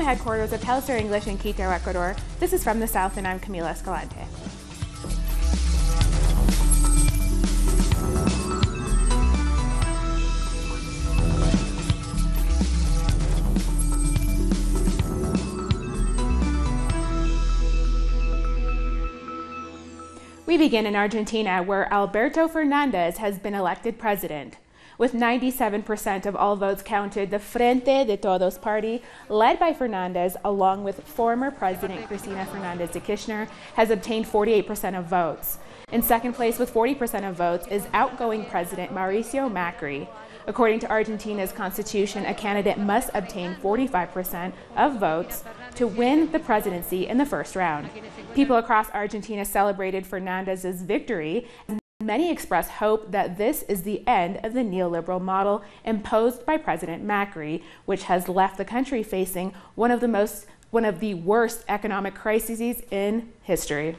the headquarters of Telesur English in Quito, Ecuador, this is From the South, and I'm Camila Escalante. We begin in Argentina, where Alberto Fernandez has been elected president. With 97% of all votes counted, the Frente de Todos party, led by Fernandez, along with former President Cristina Fernandez de Kirchner, has obtained 48% of votes. In second place with 40% of votes is outgoing President Mauricio Macri. According to Argentina's constitution, a candidate must obtain 45% of votes to win the presidency in the first round. People across Argentina celebrated Fernandez's victory. Many express hope that this is the end of the neoliberal model imposed by President Macri, which has left the country facing one of the worst economic crises in history.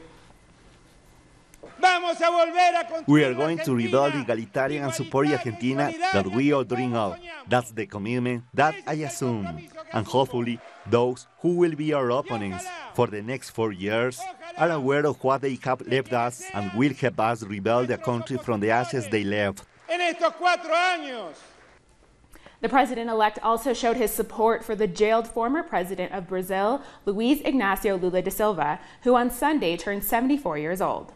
We are going to rebuild egalitarian and support Argentina that we all dream of. That's the commitment that I assume. And hopefully, those who will be our opponents for the next 4 years are aware of what they have left us and will help us rebuild the country from the ashes they left. The president-elect also showed his support for the jailed former president of Brazil, Luiz Inácio Lula da Silva, who on Sunday turned 74 years old.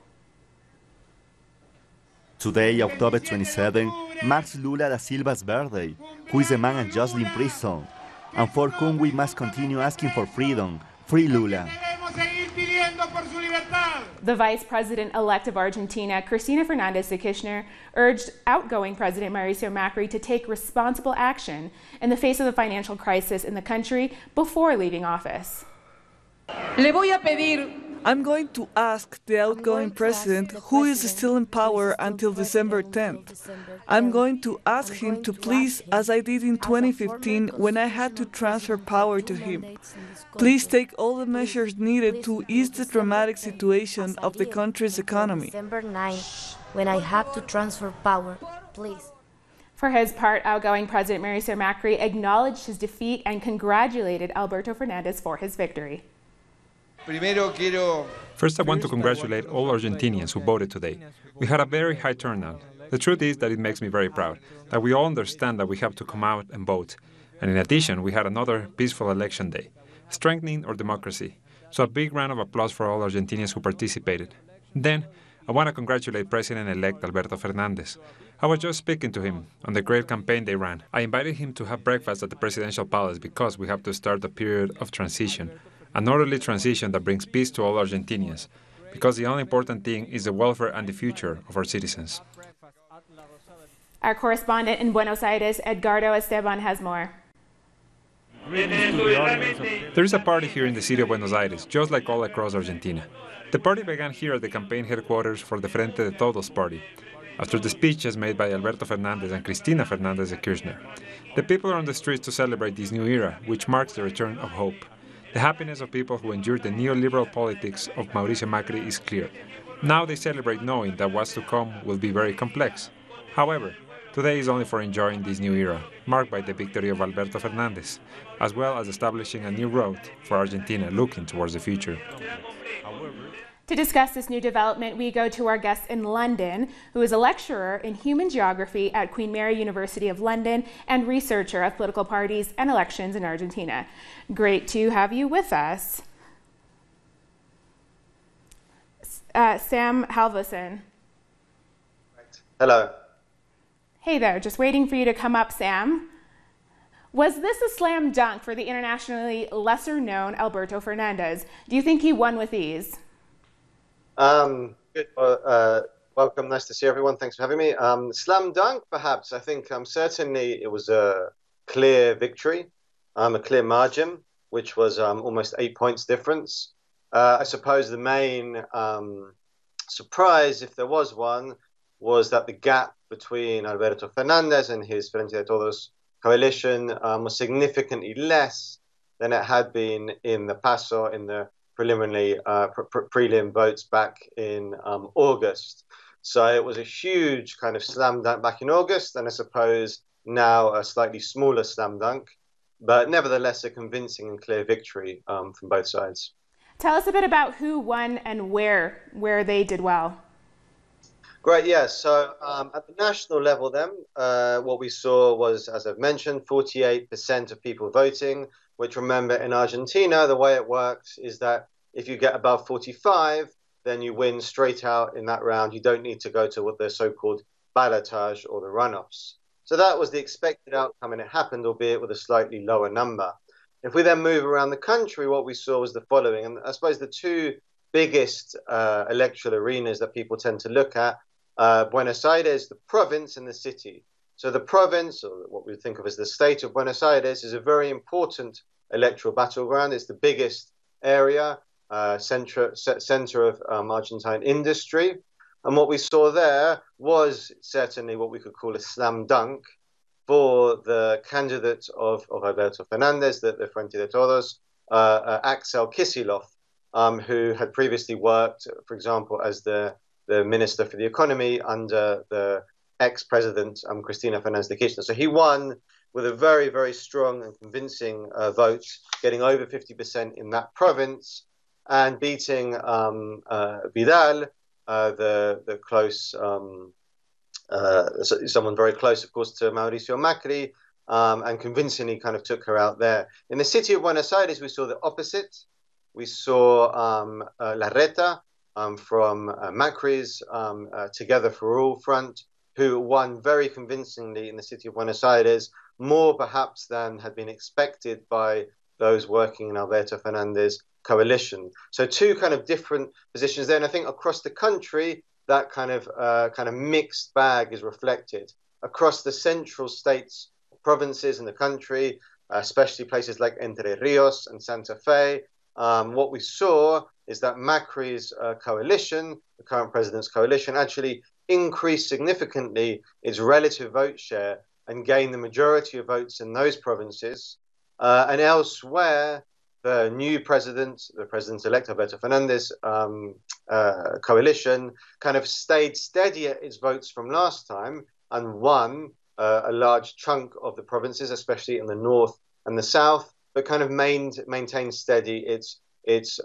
Today, October 27, marks Lula da Silva's birthday, who is a man unjustly in prison, and for whom we must continue asking for freedom. Free Lula. The vice president-elect of Argentina, Cristina Fernandez de Kirchner, urged outgoing President Mauricio Macri to take responsible action in the face of the financial crisis in the country before leaving office. I'm going to ask the outgoing president, who is still in power until December 10th. I'm going to ask him to please, as I did in 2015 when I had to transfer power to him, please take all the measures needed to ease the dramatic situation of the country's economy. December 9th, when I had to transfer power, please. For his part, outgoing President Mauricio Macri acknowledged his defeat and congratulated Alberto Fernandez for his victory. First, I want to congratulate all Argentinians who voted today. We had a very high turnout. The truth is that it makes me very proud, that we all understand that we have to come out and vote. And in addition, we had another peaceful election day, strengthening our democracy. So a big round of applause for all Argentinians who participated. Then, I want to congratulate President-elect Alberto Fernandez. I was just speaking to him on the great campaign they ran. I invited him to have breakfast at the presidential palace because we have to start a period of transition. An orderly transition that brings peace to all Argentinians, because the only important thing is the welfare and the future of our citizens. Our correspondent in Buenos Aires, Edgardo Esteban, has more. There is a party here in the city of Buenos Aires, just like all across Argentina. The party began here at the campaign headquarters for the Frente de Todos party, after the speeches made by Alberto Fernandez and Cristina Fernandez de Kirchner. The people are on the streets to celebrate this new era, which marks the return of hope. The happiness of people who endured the neoliberal politics of Mauricio Macri is clear. Now they celebrate knowing that what's to come will be very complex. However, today is only for enjoying this new era, marked by the victory of Alberto Fernandez, as well as establishing a new road for Argentina looking towards the future. To discuss this new development, we go to our guest in London, who is a lecturer in human geography at Queen Mary University of London and researcher of political parties and elections in Argentina. Great to have you with us. Sam Halverson. Hello. Hey there, just waiting for you to come up, Sam. Was this a slam dunk for the internationally lesser-known Alberto Fernandez? Do you think he won with ease? Good. Welcome. Nice to see everyone. Thanks for having me. Slam dunk, perhaps. I think certainly it was a clear victory, a clear margin, which was almost 8 points difference. I suppose the main surprise, if there was one, was that the gap between Alberto Fernandez and his Frente de Todos coalition was significantly less than it had been in the PASO, in the preliminary prelim votes back in August. So it was a huge kind of slam dunk back in August, and I suppose now a slightly smaller slam dunk. but nevertheless a convincing and clear victory from both sides. Tell us a bit about who won and where they did well. Great, yeah. So at the national level then, what we saw was, as I've mentioned, 48% of people voting, which, remember, in Argentina, the way it works is that if you get above 45, then you win straight out in that round. You don't need to go to what the so-called ballotage or the runoffs. So that was the expected outcome, and it happened, albeit with a slightly lower number. If we then move around the country, what we saw was the following. And I suppose the two biggest electoral arenas that people tend to look at, Buenos Aires, the province, and the city. So the province, or what we think of as the state of Buenos Aires, is a very important electoral battleground. It's the biggest area, center of Argentine industry. And what we saw there was certainly what we could call a slam dunk for the candidate of Alberto Fernandez, the Frente de Todos, Axel Kicillof, who had previously worked, for example, as the Minister for the Economy under the ex-president Cristina Fernández de Kirchner. So he won with a very, very strong and convincing vote, getting over 50% in that province and beating Vidal, the close, someone very close, of course, to Mauricio Macri, and convincingly kind of took her out there. In the city of Buenos Aires, we saw the opposite. We saw Larreta, from Macri's Together for All front, who won very convincingly in the city of Buenos Aires, more perhaps than had been expected by those working in Alberto Fernandez coalition. So two kind of different positions there. And I think across the country, that kind of mixed bag is reflected. Across the central states, provinces in the country, especially places like Entre Rios and Santa Fe, what we saw is that Macri's coalition, the current president's coalition, actually increased significantly its relative vote share and gained the majority of votes in those provinces. And elsewhere, the new president, the president-elect Alberto Fernandez coalition, kind of stayed steady at its votes from last time and won a large chunk of the provinces, especially in the north and the south, but kind of maintained steady its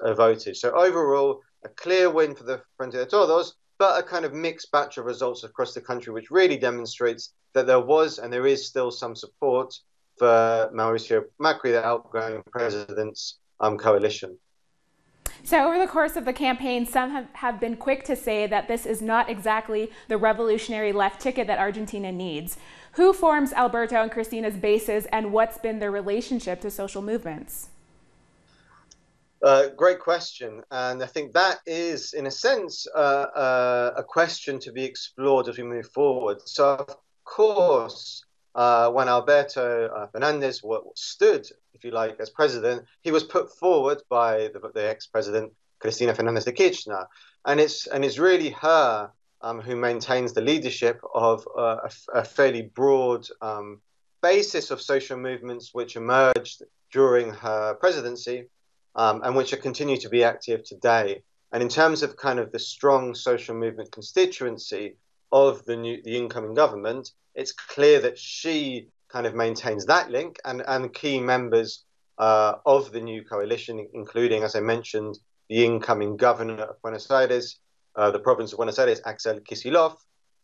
votage. So overall, a clear win for the Frente de Todos, but a kind of mixed batch of results across the country, which really demonstrates that there was and there is still some support for Mauricio Macri, the outgoing president's coalition. So over the course of the campaign, some have been quick to say that this is not exactly the revolutionary left ticket that Argentina needs. Who forms Alberto and Cristina's bases, and what's been their relationship to social movements? Great question. And I think that is, in a sense, a question to be explored as we move forward. So, of course, when Alberto Fernandez stood, if you like, as president, he was put forward by the ex-president Cristina Fernández de Kirchner. And it's really her who maintains the leadership of a fairly broad basis of social movements which emerged during her presidency, and which continue to be active today. And in terms of kind of the strong social movement constituency of the incoming government, it's clear that she kind of maintains that link, and key members of the new coalition, including, as I mentioned, the incoming governor of Buenos Aires, the province of Buenos Aires, Axel Kicillof.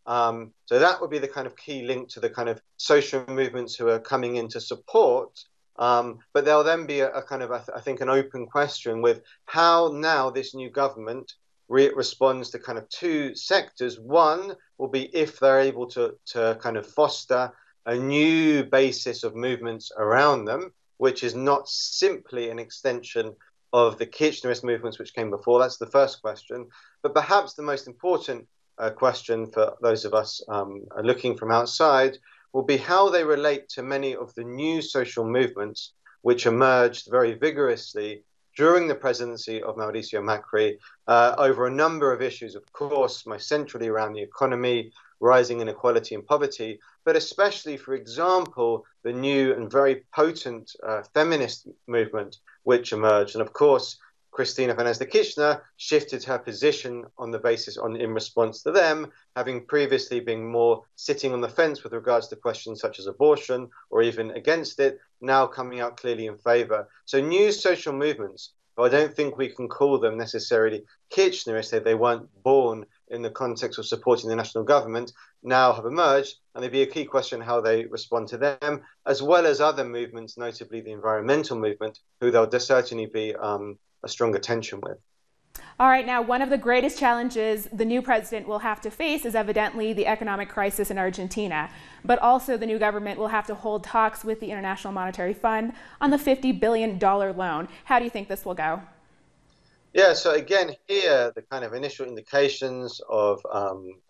So that would be the kind of key link to the kind of social movements who are coming in to support. But there'll then be a kind of, I think, an open question with how now this new government responds to kind of two sectors. One will be if they're able to kind of foster a new basis of movements around them, which is not simply an extension of the Kirchnerist movements which came before. That's the first question. But perhaps the most important question for those of us looking from outside will be how they relate to many of the new social movements which emerged very vigorously during the presidency of Mauricio Macri over a number of issues, of course, most centrally around the economy, rising inequality and poverty, but especially, for example, the new and very potent feminist movement which emerged. And of course, Cristina Fernández de Kirchner shifted her position on the basis in response to them, having previously been more sitting on the fence with regards to questions such as abortion or even against it, now coming out clearly in favor. So new social movements, but I don't think we can call them necessarily Kirchnerist. They weren't born in the context of supporting the national government, now have emerged, and there'd be a key question how they respond to them, as well as other movements, notably the environmental movement, who there'll certainly be a stronger tension with. All right, now one of the greatest challenges the new president will have to face is evidently the economic crisis in Argentina, but also the new government will have to hold talks with the International Monetary Fund on the $50 billion loan. How do you think this will go? Yeah, so again, here, the kind of initial indications of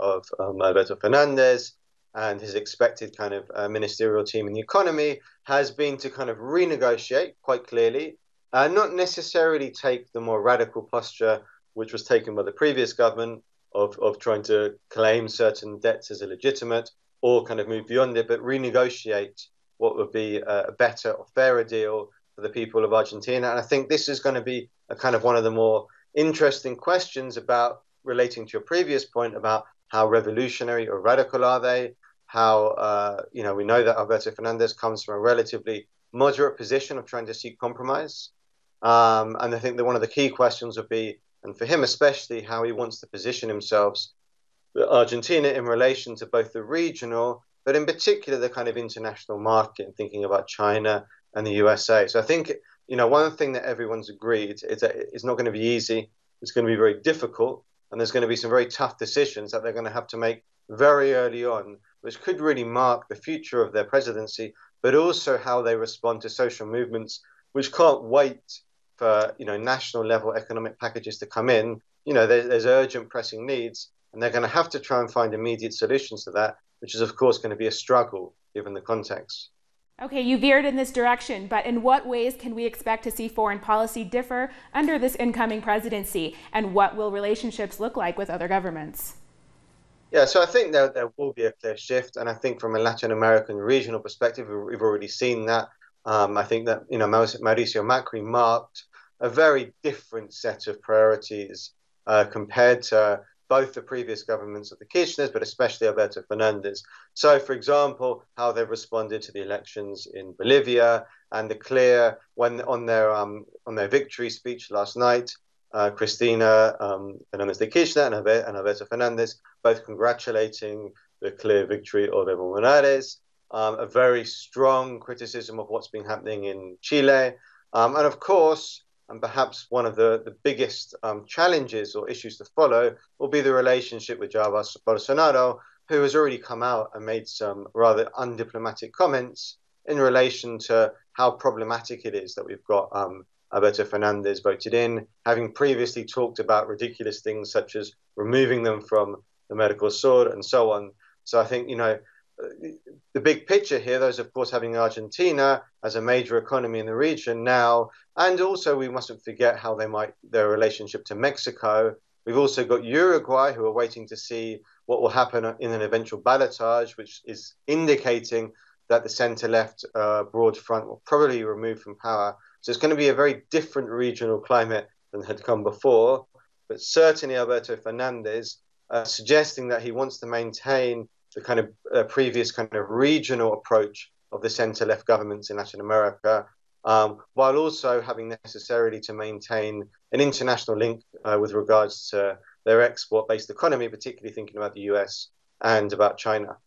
Alberto Fernandez and his expected kind of ministerial team in the economy has been to kind of renegotiate quite clearly, not necessarily take the more radical posture which was taken by the previous government of trying to claim certain debts as illegitimate or kind of move beyond it, but renegotiate what would be a better or fairer deal for the people of Argentina. And I think this is going to be a kind of one of the more interesting questions about relating to your previous point about how revolutionary or radical are they, how, we know that Alberto Fernandez comes from a relatively moderate position of trying to seek compromise. And I think that one of the key questions would be, and for him especially, how he wants to position himself, Argentina, in relation to both the regional, but in particular the kind of international market, thinking about China and the USA. So I think, one thing that everyone's agreed is that it's not going to be easy. It's going to be very difficult. And there's going to be some very tough decisions that they're going to have to make very early on, which could really mark the future of their presidency, but also how they respond to social movements, which can't wait for, national level economic packages to come in. There's urgent pressing needs, and they're going to have to try and find immediate solutions to that, which is, of course, going to be a struggle given the context. Okay, you veered in this direction, but in what ways can we expect to see foreign policy differ under this incoming presidency, and what will relationships look like with other governments? Yeah, so I think there will be a clear shift, and I think from a Latin American regional perspective, we've already seen that. I think that Mauricio Macri marked a very different set of priorities compared to both the previous governments of the Kirchners, but especially Alberto Fernandez. So, for example, how they've responded to the elections in Bolivia, and the clear on their victory speech last night, Cristina Fernández de Kirchner and Alberto Fernandez both congratulating the clear victory of Evo Morales. A very strong criticism of what's been happening in Chile, and of course, and perhaps one of the biggest challenges or issues to follow will be the relationship with Jair Bolsonaro, who has already come out and made some rather undiplomatic comments in relation to how problematic it is that we've got Alberto Fernandez voted in, having previously talked about ridiculous things such as removing them from the Mercosur and so on. So I think, the big picture here, those, of course, having Argentina as a major economy in the region now, and also we mustn't forget how their relationship to Mexico. We've also got Uruguay, who are waiting to see what will happen in an eventual ballotage, which is indicating that the centre-left broad front will probably be removed from power. So it's going to be a very different regional climate than had come before. But certainly Alberto Fernandez suggesting that he wants to maintain the kind of previous kind of regional approach of the centre-left governments in Latin America, while also having necessarily to maintain an international link with regards to their export-based economy, particularly thinking about the US and about China.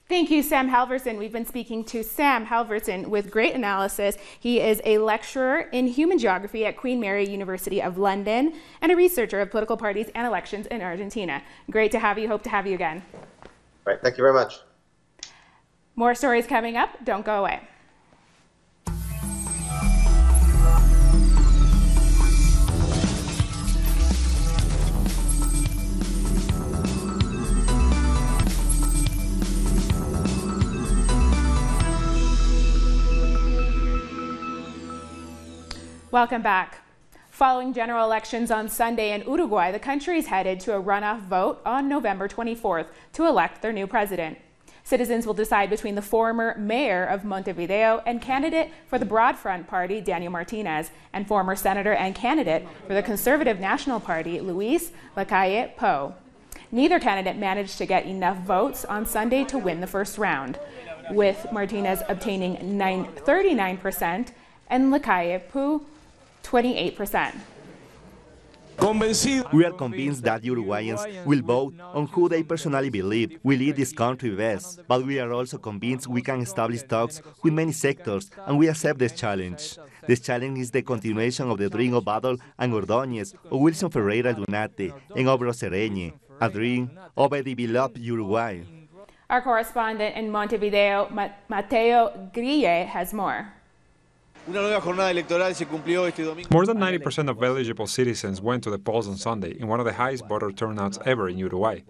Thank you, Sam Halverson. We've been speaking to Sam Halverson with great analysis. He is a lecturer in human geography at Queen Mary University of London and a researcher of political parties and elections in Argentina. Great to have you. Hope to have you again. Right. Thank you very much. More stories coming up. Don't go away. Welcome back. Following general elections on Sunday in Uruguay, the country is headed to a runoff vote on November 24th to elect their new president. Citizens will decide between the former mayor of Montevideo and candidate for the Broad Front Party, Daniel Martinez, and former senator and candidate for the Conservative National Party, Luis Lacalle Pou. Neither candidate managed to get enough votes on Sunday to win the first round, with Martinez obtaining 39% and Lacalle Pou 28%. We are convinced that Uruguayans will vote on who they personally believe will lead this country best, but we are also convinced we can establish talks with many sectors, and we accept this challenge. This challenge is the continuation of the dream of Badol and Ordóñez, of Wilson Ferreira Lunate, and of Rosereñe, a dream of a developed Uruguay. Our correspondent in Montevideo, Mateo Grille, has more. More than 90% of eligible citizens went to the polls on Sunday in one of the highest voter turnouts ever in Uruguay.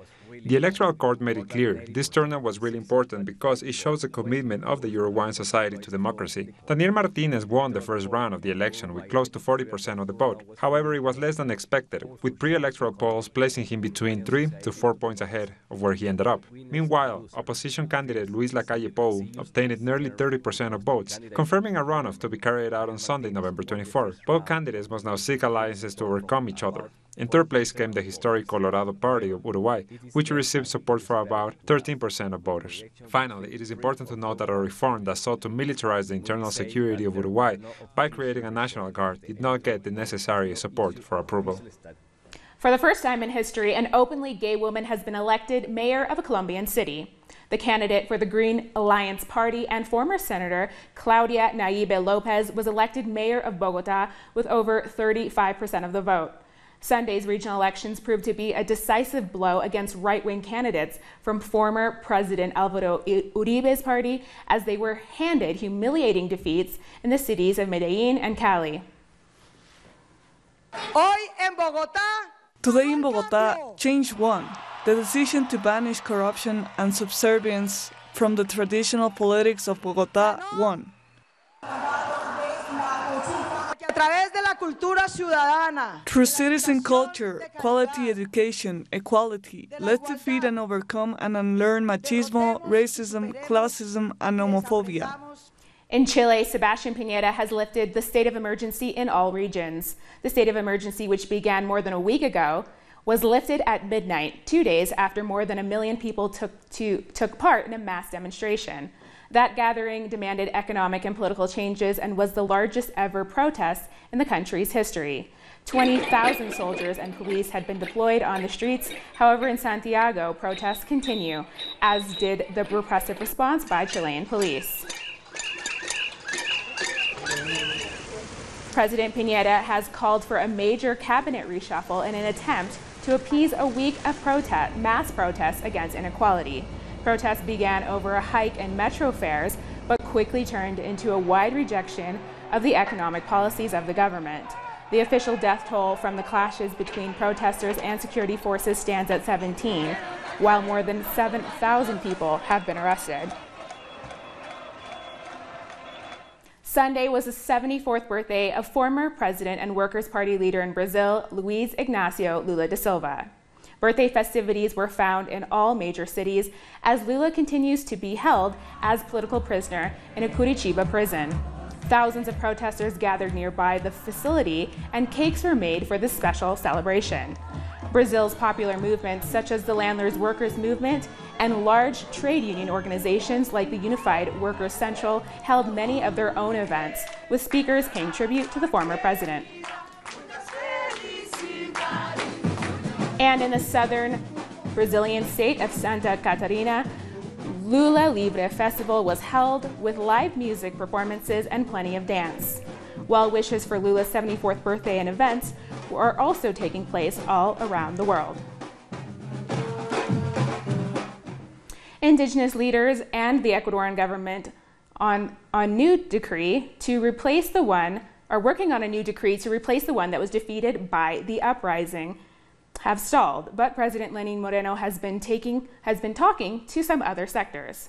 The Electoral Court made it clear this turnout was really important because it shows the commitment of the Uruguayan society to democracy. Daniel Martinez won the first round of the election with close to 40% of the vote. However, it was less than expected, with pre-electoral polls placing him between 3 to 4 points ahead of where he ended up. Meanwhile, opposition candidate Luis Lacalle Pou obtained nearly 30% of votes, confirming a runoff to be carried out on Sunday, November 24. Both candidates must now seek alliances to overcome each other. In third place came the historic Colorado Party of Uruguay, which received support from about 13% of voters. Finally, it is important to note that a reform that sought to militarize the internal security of Uruguay by creating a national guard did not get the necessary support for approval. For the first time in history, an openly gay woman has been elected mayor of a Colombian city. The candidate for the Green Alliance Party and former Senator Claudia Naibe Lopez was elected mayor of Bogotá with over 35% of the vote. Sunday's regional elections proved to be a decisive blow against right-wing candidates from former President Álvaro Uribe's party as they were handed humiliating defeats in the cities of Medellín and Cali. Today in Bogotá, change won. The decision to banish corruption and subservience from the traditional politics of Bogotá won. Through citizen culture, quality education, equality, let's defeat and overcome and unlearn machismo, racism, classism, and homophobia. In Chile, Sebastián Piñera has lifted the state of emergency in all regions. The state of emergency, which began more than a week ago, was lifted at midnight, 2 days after more than 1 million people took part in a mass demonstration. That gathering demanded economic and political changes and was the largest ever protest in the country's history. 20,000 soldiers and police had been deployed on the streets. However, in Santiago, protests continue, as did the repressive response by Chilean police. President Piñera has called for a major cabinet reshuffle in an attempt to appease a week of mass protests against inequality. Protests began over a hike in metro fares, but quickly turned into a wide rejection of the economic policies of the government. The official death toll from the clashes between protesters and security forces stands at 17, while more than 7,000 people have been arrested. Sunday was the 74th birthday of former President and Workers' Party leader in Brazil, Luiz Inácio Lula da Silva. Birthday festivities were found in all major cities as Lula continues to be held as political prisoner in a Curitiba prison. Thousands of protesters gathered nearby the facility and cakes were made for this special celebration. Brazil's popular movements such as the Landlords Workers Movement and large trade union organizations like the Unified Workers Central held many of their own events, with speakers paying tribute to the former president. And in the southern Brazilian state of Santa Catarina, Lula Livre Festival was held with live music performances and plenty of dance. Well wishes for Lula's 74th birthday and events are also taking place all around the world. Indigenous leaders and the Ecuadorian government are working on a new decree to replace the one that was defeated by the uprising have stalled, but President Lenin Moreno has been talking to some other sectors.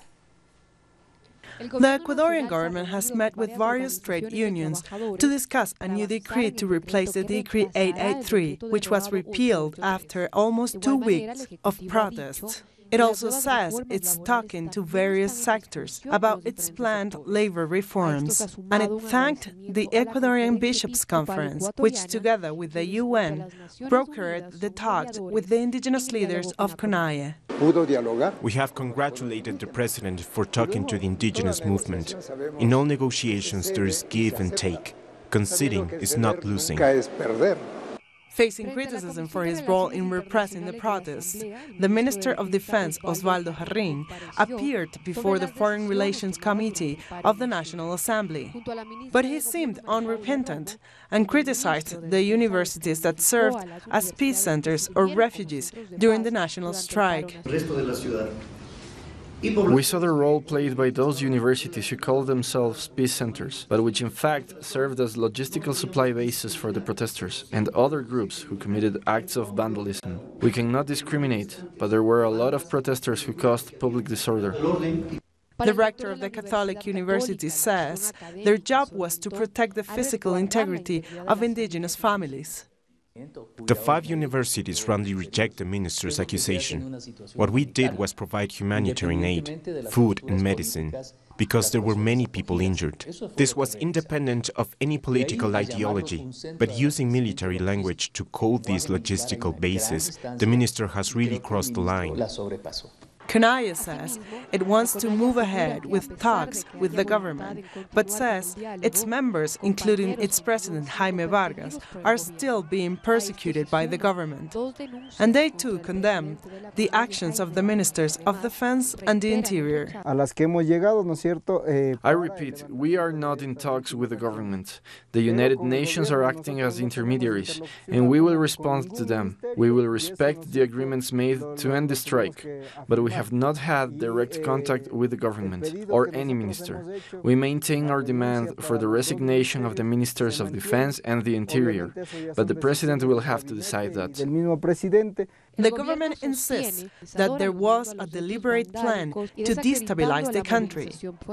The Ecuadorian government has met with various trade unions to discuss a new decree to replace the Decree 883, which was repealed after almost 2 weeks of protests. It also says it's talking to various sectors about its planned labor reforms, and it thanked the Ecuadorian Bishops' Conference, which together with the UN brokered the talks with the indigenous leaders of CONAIE. We have congratulated the President for talking to the indigenous movement. In all negotiations there is give and take. Conceding is not losing. Facing criticism for his role in repressing the protests, the Minister of Defense, Osvaldo Jarrín, appeared before the Foreign Relations Committee of the National Assembly. But he seemed unrepentant and criticized the universities that served as peace centers or refuges during the national strike. We saw the role played by those universities who called themselves peace centers, but which in fact served as logistical supply bases for the protesters and other groups who committed acts of vandalism. We cannot discriminate, but there were a lot of protesters who caused public disorder. The rector of the Catholic University says their job was to protect the physical integrity of indigenous families. The 5 universities roundly reject the minister's accusation. What we did was provide humanitarian aid, food and medicine, because there were many people injured. This was independent of any political ideology, but using military language to code these logistical bases, the minister has really crossed the line. CONAIE says it wants to move ahead with talks with the government, but says its members, including its president Jaime Vargas, are still being persecuted by the government. And they too condemned the actions of the ministers of defense and the interior. I repeat, we are not in talks with the government. The United Nations are acting as intermediaries, and we will respond to them. We will respect the agreements made to end the strike, but we have not had direct contact with the government or any minister. We maintain our demand for the resignation of the ministers of defense and the interior, but the president will have to decide that. The government insists that there was a deliberate plan to destabilize the country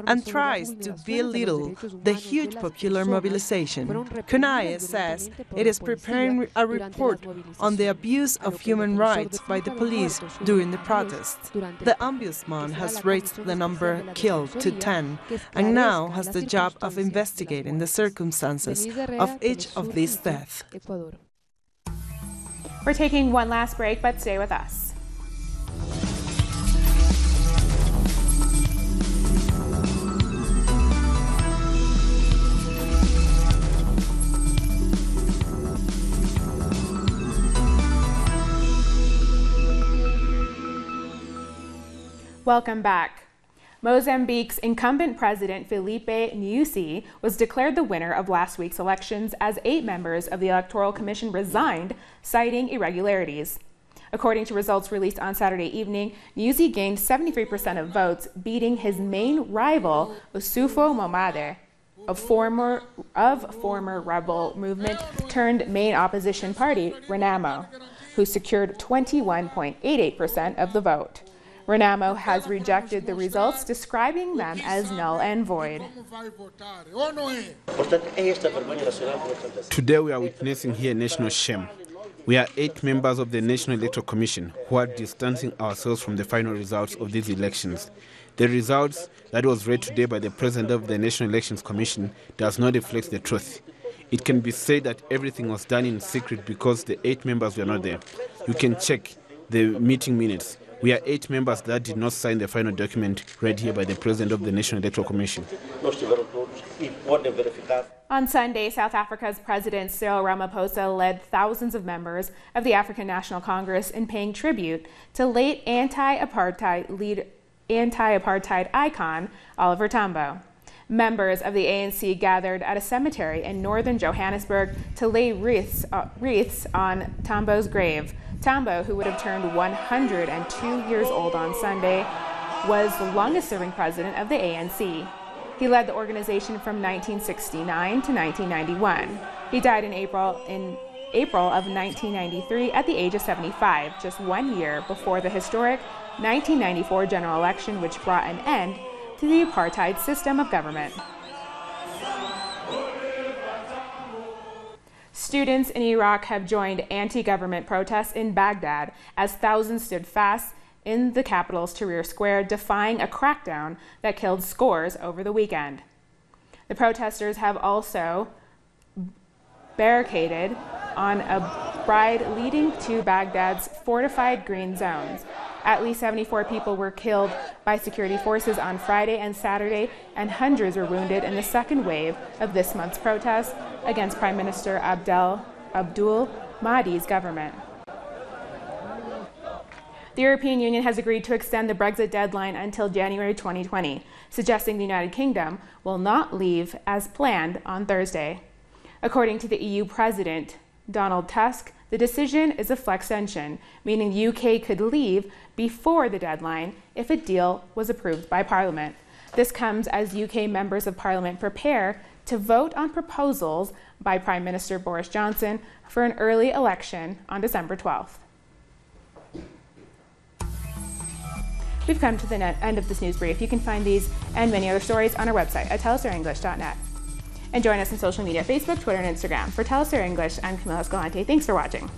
and tries to belittle the huge popular mobilization. CONAIE says it is preparing a report on the abuse of human rights by the police during the protests. The ombudsman has raised the number killed to 10 and now has the job of investigating the circumstances of each of these deaths. We're taking one last break, but stay with us. Welcome back. Mozambique's incumbent president, Filipe Nyusi, was declared the winner of last week's elections as 8 members of the Electoral Commission resigned, citing irregularities. According to results released on Saturday evening, Nyusi gained 73% of votes, beating his main rival, Usufo Momade, of former rebel movement turned main opposition party, Renamo, who secured 21.88% of the vote. Renamo has rejected the results, describing them as null and void. Today we are witnessing here national shame. We are 8 members of the National Electoral Commission who are distancing ourselves from the final results of these elections. The results that was read today by the President of the National Elections Commission does not reflect the truth. It can be said that everything was done in secret because the 8 members were not there. You can check the meeting minutes. We are 8 members that did not sign the final document read here by the President of the National Electoral Commission. On Sunday, South Africa's President Cyril Ramaphosa led thousands of members of the African National Congress in paying tribute to late anti-apartheid icon Oliver Tambo. Members of the ANC gathered at a cemetery in northern Johannesburg to lay wreaths on Tambo's grave. Tambo, who would have turned 102 years old on Sunday, was the longest-serving president of the ANC. He led the organization from 1969 to 1991. He died in April of 1993 at the age of 75, just 1 year before the historic 1994 general election, which brought an end to the apartheid system of government. Students in Iraq have joined anti-government protests in Baghdad as thousands stood fast in the capital's Tahrir Square, defying a crackdown that killed scores over the weekend. The protesters have also barricaded on a ride leading to Baghdad's fortified green zones. At least 74 people were killed by security forces on Friday and Saturday, and hundreds were wounded in the second wave of this month's protests against Prime Minister Abdul Mahdi's government. The European Union has agreed to extend the Brexit deadline until January 2020, suggesting the United Kingdom will not leave as planned on Thursday. According to the EU President, Donald Tusk, the decision is a flextension, meaning the UK could leave before the deadline if a deal was approved by Parliament. This comes as UK members of Parliament prepare to vote on proposals by Prime Minister Boris Johnson for an early election on December 12th. We've come to the end of this news brief. You can find these and many other stories on our website at telesdarenglish.net. And join us on social media, Facebook, Twitter, and Instagram. For Telesdare English, I'm Camila Escalante. Thanks for watching.